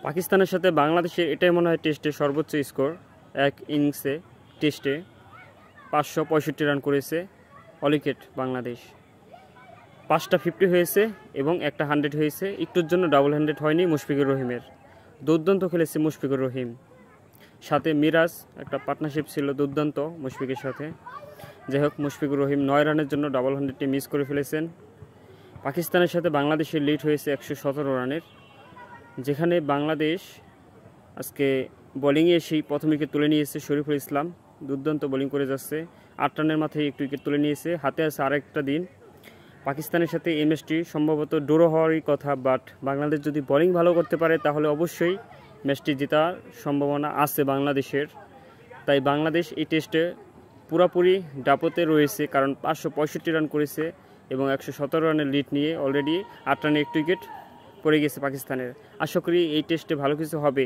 পাকিস্তানের সাথে বাংলাদেশের এটাই মনে হয় টেস্টে সর্বোচ্চ স্কোর। এক ইনিংসে টেস্টে 565 রান করেছে অল উইকেট বাংলাদেশ। 5টা 50 হয়েছে এবং একটা 100 হয়েছে। একটুর জন্য ডাবল 100 হয়নি মুশফিকুর রহিমের। দুর্দান্ত খেলেছে মুশফিকুর রহিম। সাথে মিরাজ একটা পার্টনারশিপ ছিল দুর্দান্ত মুশফিকের সাথে। যাই হোক, মুশফিকুর রহিম 9 রানের জন্য ডাবল 100টি মিস করে ফেলেছেন। পাকিস্তানের সাথে বাংলাদেশের লিড হয়েছে 117 রানের, যেখানে বাংলাদেশ আজকে বোলিংয়ে সেই প্রথম উইকেট তুলে নিয়েছে শরীফুল ইসলাম। দুর্দান্ত বোলিং করে যাচ্ছে। 8 রানের মাথায় একটু উইকেট তুলে নিয়েছে। হাতে আছে আরেকটা দিন। পাকিস্তানের সাথে এই ম্যাচটি সম্ভবত ড্র হওয়ারই কথা, বাট বাংলাদেশ যদি বোলিং ভালো করতে পারে তাহলে অবশ্যই ম্যাচটি জেতার সম্ভাবনা আছে বাংলাদেশের। তাই বাংলাদেশ এই টেস্টে পুরোপুরি ডাপতে রয়েছে, কারণ 565 রান করেছে এবং 117 রানের লিড নিয়ে অলরেডি 8 রানে একটু উইকেট পড়ে গেছে পাকিস্তানের। আশা করি এই টেস্টে ভালো কিছু হবে।